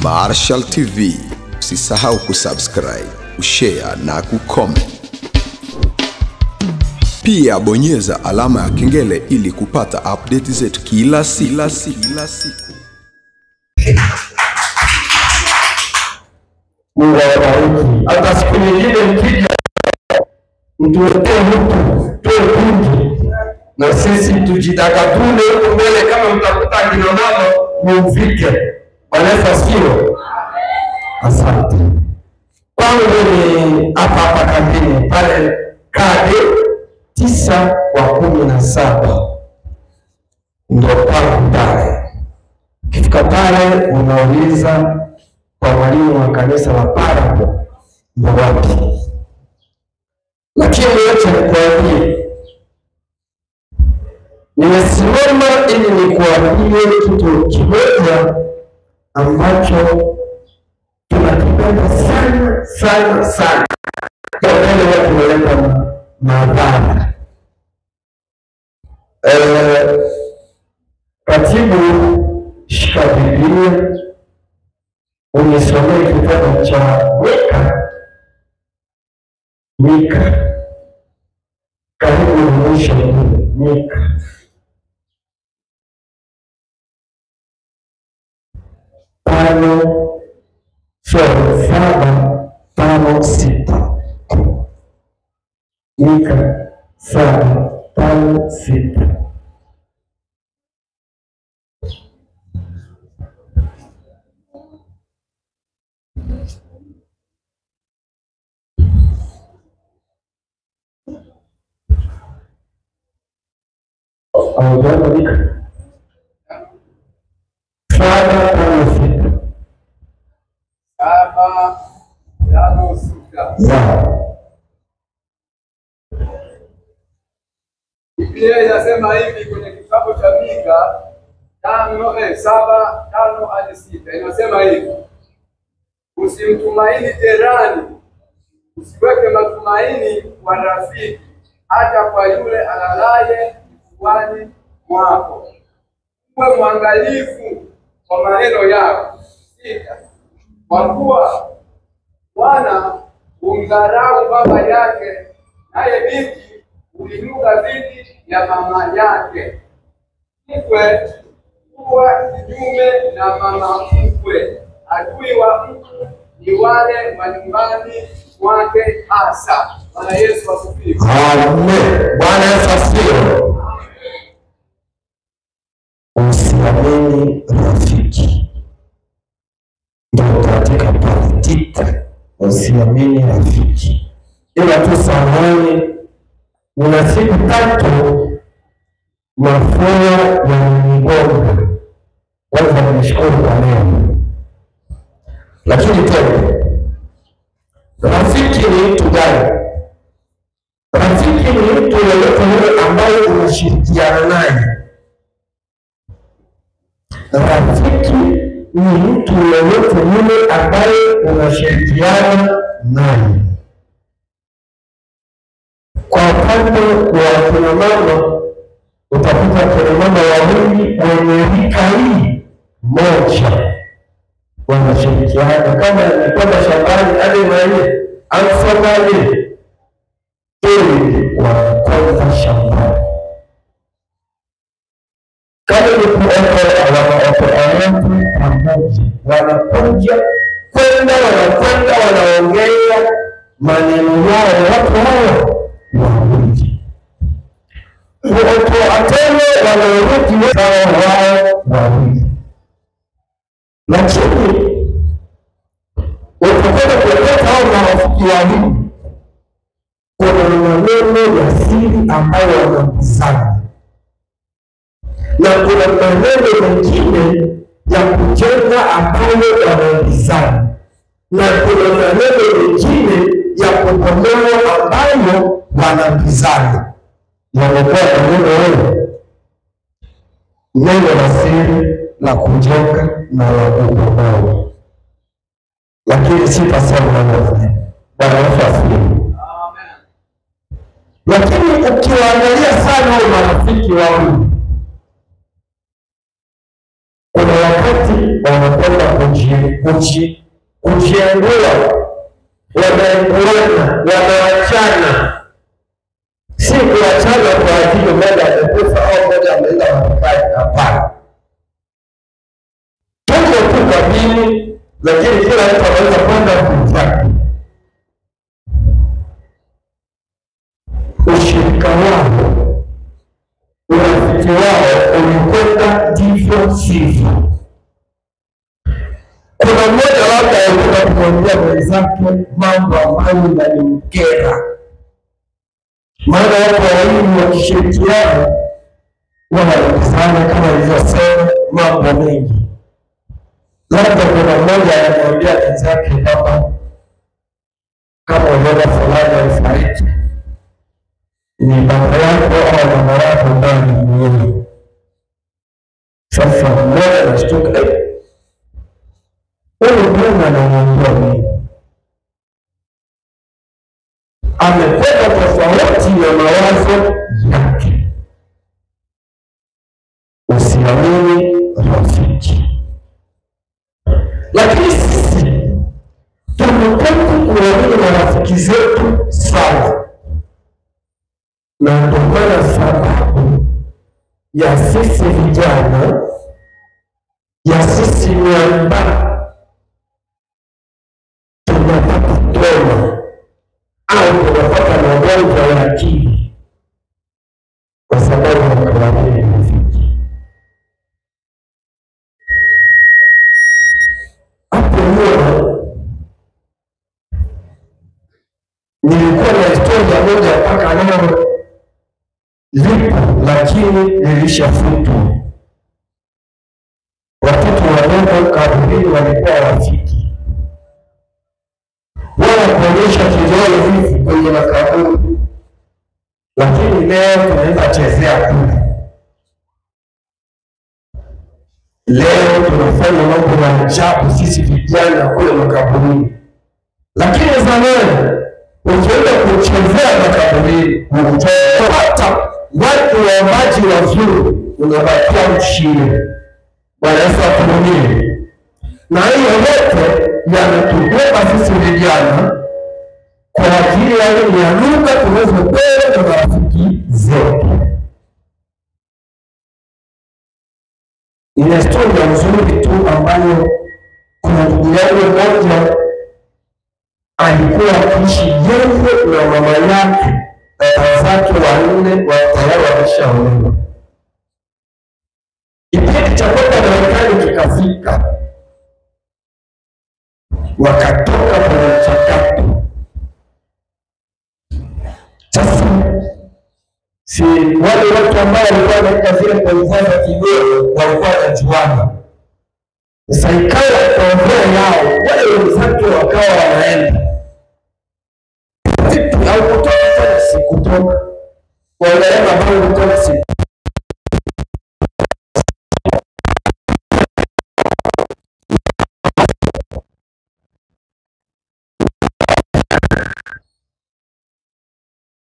Marshall TV. Usisahau kusubscribe, kushare na kucomment. Pia bonyeza alama ya kengele ili kupata update zetu kila siku. Mungu awabariki. Hata siku nyingine mkija mtuletee mtu tuwe kundi na sisi tujitakatule huko mbele. Kama mtakuta kina mama muvike. Bwana Yesu asifiwe. Asante. Kwangu ni hapa kambini pale kade 9/17 ndio pangu pale. Kifika pale unauliza kwa mwalimu wa kanisa la Parago ndio wapi. Lakini yote nikwambie, nimesimama ili nikuambie kitu kimoja ambacho tunakipenda sana. Kwa wale watu wanaleta madhara. Katibu, shika Biblia unisomee kitabu cha Mika. Karibu mwisho Mika. Mika 7:5-6. Mika 7:5-6. Biblia inasema hivi kwenye kitabu cha Mika 7:5-6. Inasema hivi: usimtumaini jirani, usiweke matumaini kwa rafiki, hata kwa yule alalaye kifuani mwako. Uwe mwangalifu kwa maneno yako. 6. Kwa kuwa Bwana humdharau baba yake, naye binti ulinuka dhidi ya mama yake. Mkwe huwa kinyume na mama mkwe. Adui wa mtu ni wale wa nyumbani mwake hasa. Bwana Yesu asifiwe. Amen. Bwana Yesu asifiwe. Usiamini rafiki. Ndio katika politika. Usiamini rafiki. Ila tu samani nina siku 3 mafua yamenigonga. Kwanza nishukuru kwa leo. Lakini tena rafiki ni mtu gani? Rafiki ni mtu yeyote yule ambaye unashirikiana naye. Rafiki ni mtu yeyote yule ambaye unashirikiana naye. Kwa upande wa kina mama, utakuta kina mama wawili wenye rika hii moja wanashirikiana. Kama nikwenda shambani hadi mwenye amsomaje ili wakwenda shambani. Kama ni kuokoa pamoja, wanakuja wanakwenda wanaongea maneno yao watu hao wawili. Kuokoa tena wanarudi wao wawili. Lakini utakwenda kuleta hao marafiki wawili, kuna maneno ya siri ambayo wanakuzana, na kuna maneno mengine ya kujenga ambayo wanaulizana, na kuna maneno mengine ya kubomoa ambayo wanapizana. Yanakuwa neno la siri la kujenga na la kubomoa. Lakini sitasema maneno. Bwana Yesu asifiwe. Amen. Lakini ukiwaangalia sana hao marafiki wawili, kuna wakati wanapenda kujiengua, wanaachana. Si kuachana kwa ajili moja amekufa au moja ameenda Marekani, hapana. Tuko tu kwa dini, lakini kila mtu anaweza kwenda kumfanya. Ushirika wao, urafiki wao ulikwenda ndivyo sivyo. Kuna mmoja labda alikuwa kumwambia mwenzake mambo ambayo yalimkera. Maana watu wawili wakishirikiana wanakufanya kama ilivyosema mambo mengi. Labda kuna mmoja anamwambia mwenzake kwamba kama unaona fulani alifariki, ni baba yako au mama yako ambaye alimuua. Sasa mmoja anashtuka, huyu mwana anamwambia nini? Amekwenda tofauti na mawazo yake. Usiamini rafiki. Lakini sisi tumekuwa kuamini marafiki zetu sana, na ndio maana sababu ya sisi vijana, ya sisi miamba tunapata toma au tunapata magonjwa ya akili kwa sababu ya kuamini rafiki. Hapo nyuma nilikuwa na historia moja mpaka leo lipo, lakini lilishafutwa. Watoto wadogo kaburini walikuwa rafiki, wala kuonyesha kidole hivi kwenye makaburi, lakini leo tunaenda chezea kule. Leo tunafanya mambo ya ajabu sisi vijana kule makaburini, lakini zamani ukienda kuchezea makaburini utapata watu waombaji wazuri, unabakia mshinde. Bwana Yesu atuhurumie. Na hiyo yote yanatubeba sisi vijana kwa ajili ya ile ya lugha tunazopewa na marafiki zetu. Ina historia nzuri tu ambayo kuna ndugu yangu mmoja alikuwa akiishi yeye na mama yake na zake wanne tayari wameshaolewa. Kipindi cha kwenda Marekani kikafika, wakatoka kwenye mchakato. Sasa si wale watu ambao walikuwa wanaenda vile kwa uzaza kidogo walikuwa wanajuana. Sasa ikawa kaongea yao, wale wenzake wakawa wanaenda vipi au kutoka tena sikutoka wanaenda bangu kutoka siku.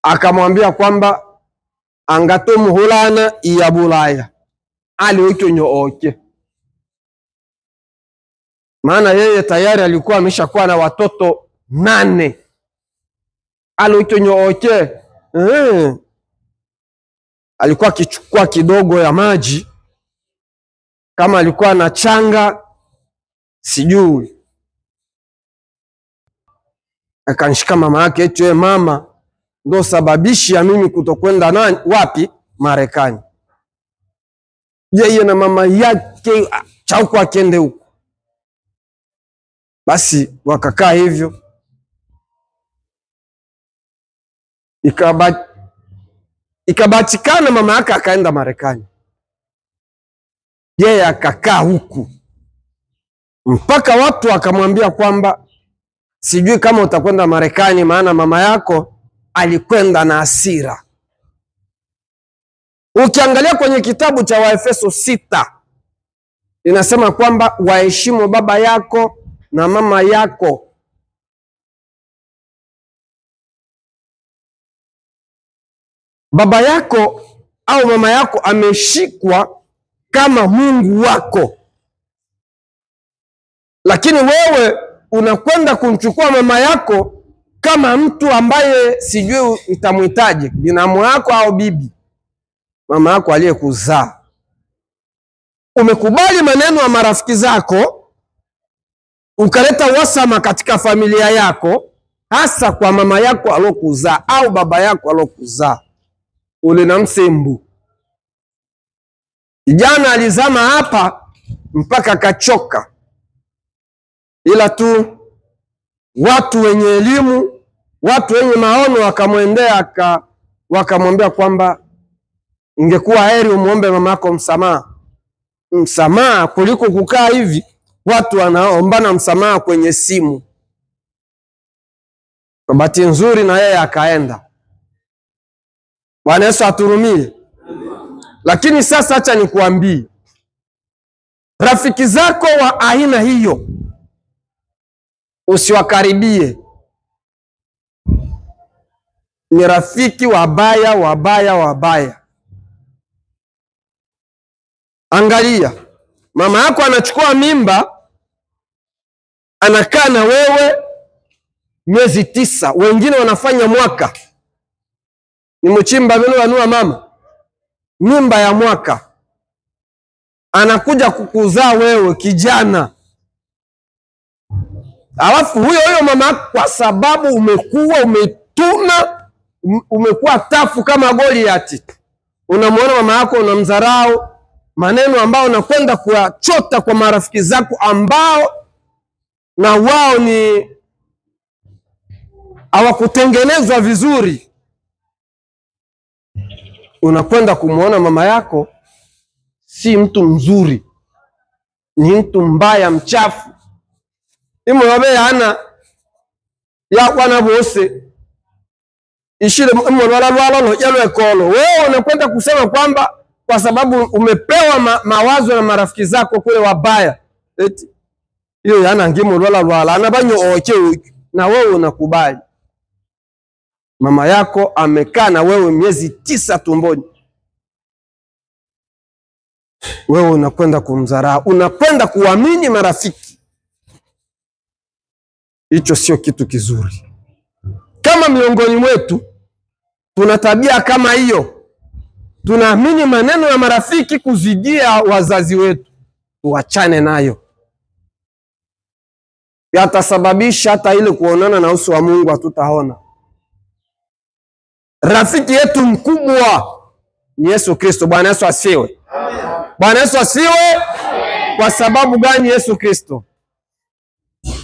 Akamwambia kwamba angatumuhulana iya Bulaya ali ukinyooke, maana yeye tayari alikuwa ameshakuwa na watoto 8. Ali ukinyooke alikuwa akichukua kidogo ya maji, kama alikuwa na changa sijui, akanishika mama yake eti mama ndo sababishi ya mimi kutokwenda wapi Marekani. Yeye na mama yake chauko akende huko. Basi wakakaa hivyo, ikabatikana mama yake akaenda Marekani, yeye akakaa huku mpaka watu akamwambia kwamba sijui kama utakwenda Marekani, maana mama yako alikwenda na hasira. Ukiangalia kwenye kitabu cha Waefeso 6 inasema kwamba waheshimu baba yako na mama yako. Baba yako au mama yako ameshikwa kama Mungu wako. Lakini wewe unakwenda kumchukua mama yako kama mtu ambaye sijui utamhitaji, binamu yako au bibi, mama yako aliyekuzaa. Umekubali maneno ya marafiki zako, ukaleta wasama katika familia yako, hasa kwa mama yako alokuzaa au baba yako alokuzaa. Ule na msembu. Kijana alizama hapa mpaka kachoka. Ila tu watu wenye elimu, watu wenye maono wakamwendea, wakamwambia kwamba ingekuwa heri umuombe mamako msamaha. Msamaha kuliko kukaa hivi watu wanaombana msamaha kwenye simu. Kwa bahati nzuri na yeye akaenda. Bwana Yesu aturumie. Lakini sasa acha nikuambie, rafiki zako wa aina hiyo usiwakaribie. Ni rafiki wabaya wabaya wabaya. Angalia, mama yako anachukua mimba, anakaa na wewe miezi 9, wengine wanafanya mwaka. Ni mchimba vile wanua mama mimba ya mwaka, anakuja kukuzaa wewe kijana. Alafu huyo mama, kwa sababu umekuwa umetuna, umekuwa tafu kama Goliati, unamwona mama yako unamdharau, maneno ambao unakwenda kuachota kwa marafiki zako ambao na wao ni hawakutengenezwa vizuri. Unakwenda kumuona mama yako si mtu mzuri, ni mtu mbaya, mchafu. Imo wabe hana ya kwana bose ishile imo lwalo yalo ekolo. Wewe unakwenda kusema kwamba kwa sababu umepewa mawazo na marafiki zako kule wabaya, eti hiyo yana ngimo lwala anabanyo oche, na wewe unakubali. Mama yako amekaa na wewe miezi 9 tumboni, wewe unakwenda kumdharau, unakwenda kuamini marafiki. Hicho sio kitu kizuri. Kama miongoni mwetu tuna tabia kama hiyo, tunaamini maneno ya marafiki kuzidia wazazi wetu, tuachane nayo. Yatasababisha hata ile kuonana na uso wa Mungu hatutaona. Rafiki yetu mkubwa ni Yesu Kristo. Bwana Yesu asifiwe. Bwana Yesu asifiwe. Kwa sababu gani Yesu Kristo?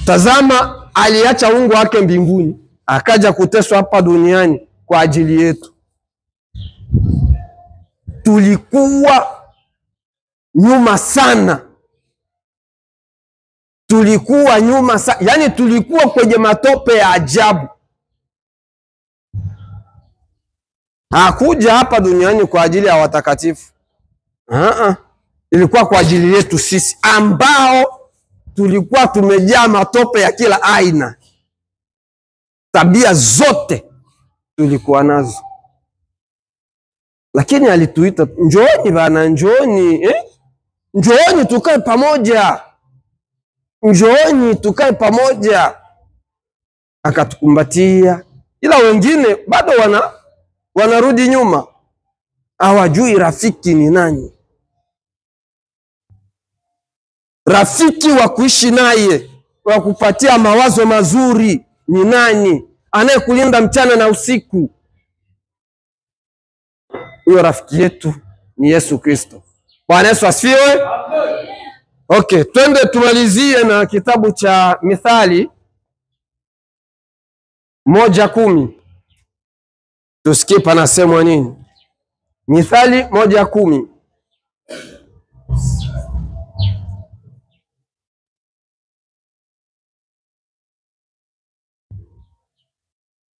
Tazama, aliacha ungu wake mbinguni, akaja kuteswa hapa duniani kwa ajili yetu. Tulikuwa nyuma sana. Tulikuwa nyuma sana. Yani tulikuwa kwenye matope ya ajabu. Hakuja hapa duniani kwa ajili ya watakatifu. Ilikuwa kwa ajili yetu sisi ambao tulikuwa tumejaa matope ya kila aina. Tabia zote tulikuwa nazo. Lakini alituita, njooni bana, njooni, njooni tukae pamoja. Njooni tukae pamoja. Akatukumbatia. Ila wengine bado wanarudi nyuma. Hawajui rafiki ni nani. Rafiki wa kuishi naye, wa kupatia mawazo mazuri ni nani? Anayekulinda mchana na usiku. Huyo rafiki yetu ni Yesu Kristo. Bwana Yesu asifiwe. Okay, twende tumalizie na kitabu cha Mithali 1:10. Tusikie panasemwa nini. Mithali 1:10.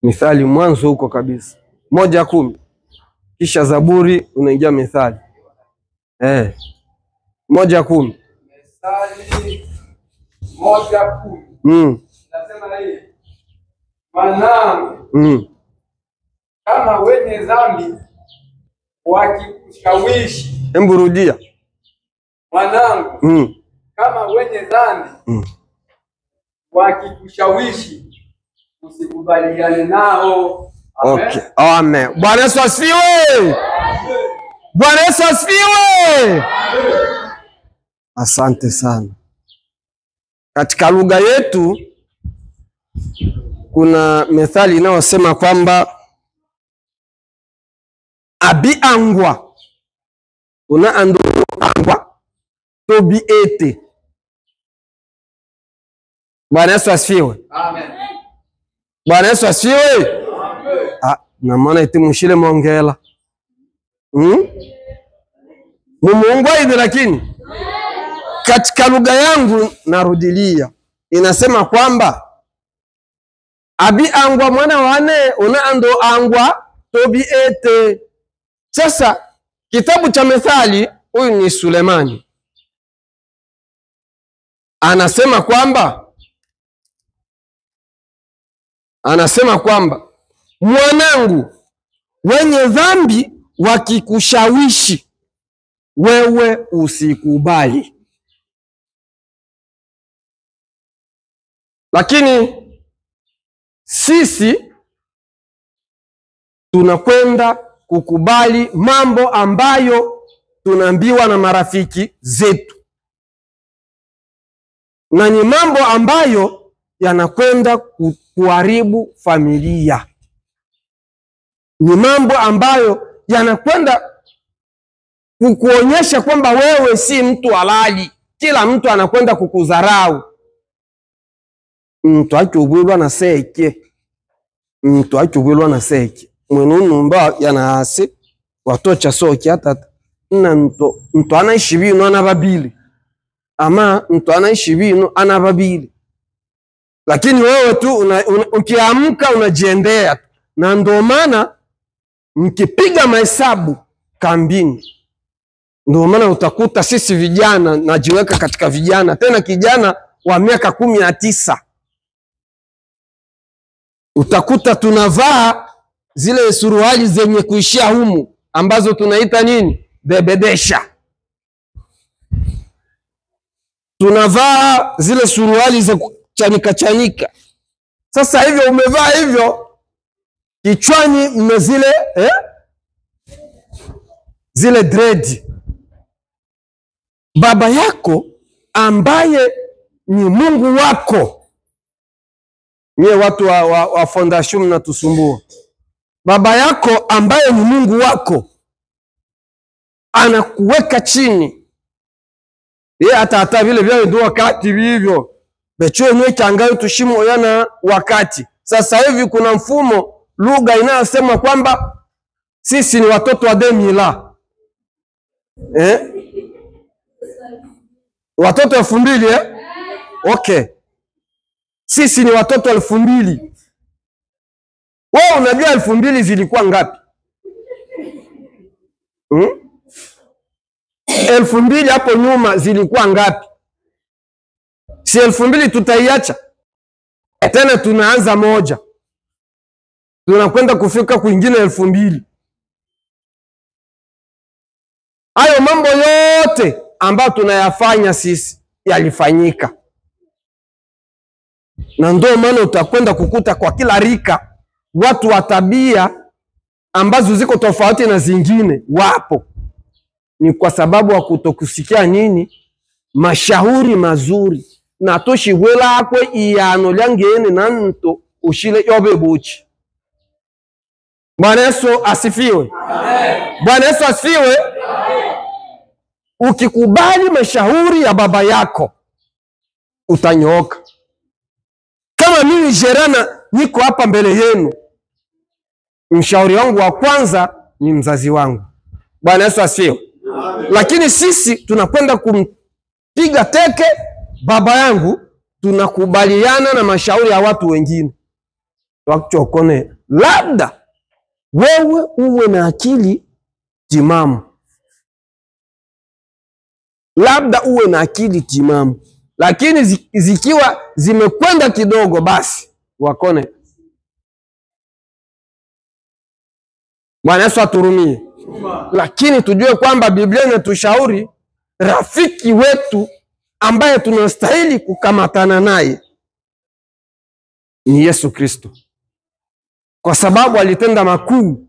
Mithali mwanzo huko kabisa. 1:10. Kisha Zaburi unaingia Mithali. 1:10. Mithali 1:10. Nasema hivi. Mwanangu, kama wenye dhambi wakikushawishi. Hebu rudia. Mwanangu, kama wenye dhambi wakikushawishi usikubaliane nao. Amen. Okay. Amen. Bwana Yesu asifiwe. Bwana Yesu asifiwe. Asante sana. Katika lugha yetu kuna methali inayosema kwamba abi angwa una ando angwa tobi ete. Bwana Yesu asifiwe. Amen. Bwana Yesu asifiwe. Na maana eti mshile mongela. Mungu aidhi, lakini katika lugha yangu narudilia inasema kwamba abi angwa mwana wane una ando angwa tobi ete. Sasa kitabu cha Methali, huyu ni Sulemani, anasema kwamba mwanangu, wenye dhambi wakikushawishi wewe usikubali. Lakini sisi tunakwenda kukubali mambo ambayo tunaambiwa na marafiki zetu, na ni mambo ambayo yanakwenda kuharibu familia. Ni mambo ambayo yanakwenda kukuonyesha kwamba wewe si mtu halali. Kila mtu anakwenda kukudharau. Mtu achubwilwa na seke mwenu numba yanahase watocha soki hata na mtu anaishi bino anababili, ama mtu anaishi bino anababili, lakini wewe tu ukiamka unajiendea. Na ndio maana mkipiga mahesabu kambini, ndio maana utakuta sisi vijana, najiweka katika vijana, tena kijana wa miaka 19, utakuta tunavaa zile suruali zenye kuishia humu ambazo tunaita nini? Bebedesha. Tunavaa zile suruali za chanika. Sasa hivyo umevaa hivyo, kichwani mmezile zile dread. Baba yako ambaye ni Mungu wako, nye watu wa fondation mnatusumbua. Baba yako ambaye ni Mungu wako anakuweka chini. Hata vile vya ndio wakati hivyo becho nwe changayo tushimo yana wakati. Sasa hivi kuna mfumo lugha inayosema kwamba sisi ni watoto wa demila. Watoto 2000 Okay. Sisi ni watoto 2000. Wewe unajua 2000 zilikuwa ngapi? 2000 hapo nyuma zilikuwa ngapi? Si 2000 tutaiacha? Tena tunaanza moja. Tunakwenda kufika kwingine 2000. Hayo mambo yote ambayo tunayafanya sisi yalifanyika. Na ndio maana utakwenda kukuta kwa kila rika watu wa tabia ambazo ziko tofauti na zingine wapo. Ni kwa sababu wa kutokusikia nini? Mashauri mazuri. Na toshibwela akwe iyano lyangene na nto ushile yobe buchi. Bwana Yesu asifiwe. Amen. Bwana Yesu asifiwe. Amen. Ukikubali mashauri ya baba yako utanyooka. Kama mimi Gerana niko hapa mbele yenu, mshauri wangu wa kwanza ni mzazi wangu. Bwana Yesu asifiwe. Lakini sisi tunakwenda kumpiga teke baba yangu, tunakubaliana na mashauri ya watu wengine. Wakuchokone, labda wewe uwe na akili timamu. Labda uwe na akili timamu. Lakini zikiwa zimekwenda kidogo basi wakone. Bwana Yesu aturumie. Lakini tujue kwamba Biblia inatushauri rafiki wetu ambaye tunastahili kukamatana naye ni Yesu Kristo, kwa sababu alitenda makuu.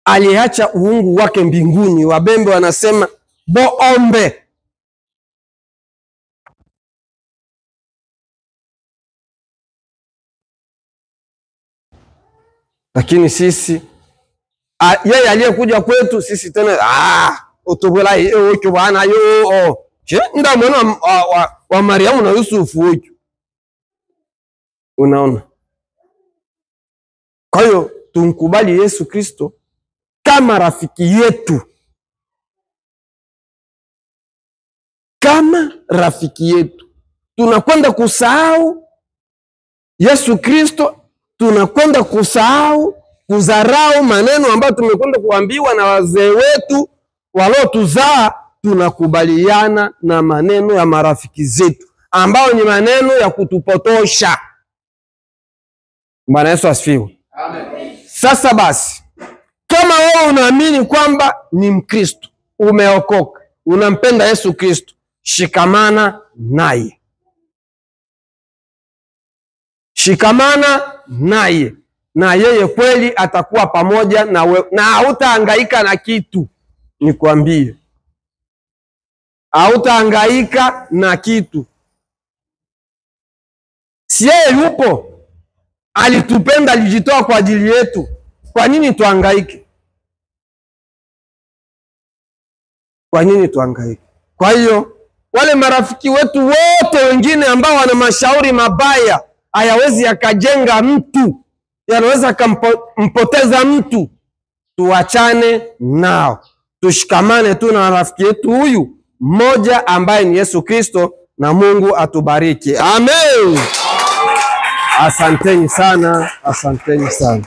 Aliacha uungu wake mbinguni. Wabembe wanasema boombe. Lakini sisi yeye aliyekuja kwetu sisi tena utubula hiyo bwana yo ndio mwana wa Mariamu na Yusufu huyo. Unaona? Kwa hiyo tumkubali Yesu Kristo kama rafiki yetu, kama rafiki yetu. Tunakwenda kusahau Yesu Kristo, tunakwenda kusahau, kudharau maneno ambayo tumekwenda kuambiwa na wazee wetu waliotuzaa. Tunakubaliana na maneno ya marafiki zetu ambao ni maneno ya kutupotosha. Bwana Yesu asifiwe. Amen. Sasa basi, kama wewe unaamini kwamba ni Mkristo, umeokoka, unampenda Yesu Kristo, shikamana naye. Shikamana naye, na yeye kweli atakuwa pamoja na wewe, na hautahangaika na kitu. Nikwambie, hautahangaika na kitu. Si yeye yupo? Alitupenda, alijitoa kwa ajili yetu. Kwa nini tuhangaike? Kwa nini tuhangaike? Kwa hiyo wale marafiki wetu wote wengine ambao wana mashauri mabaya, hayawezi yakajenga mtu, yanaweza kumpoteza mtu, tuachane nao. Tushikamane tu na rafiki yetu huyu mmoja ambaye ni Yesu Kristo, na Mungu atubariki. Amen. Asanteni sana, asanteni sana.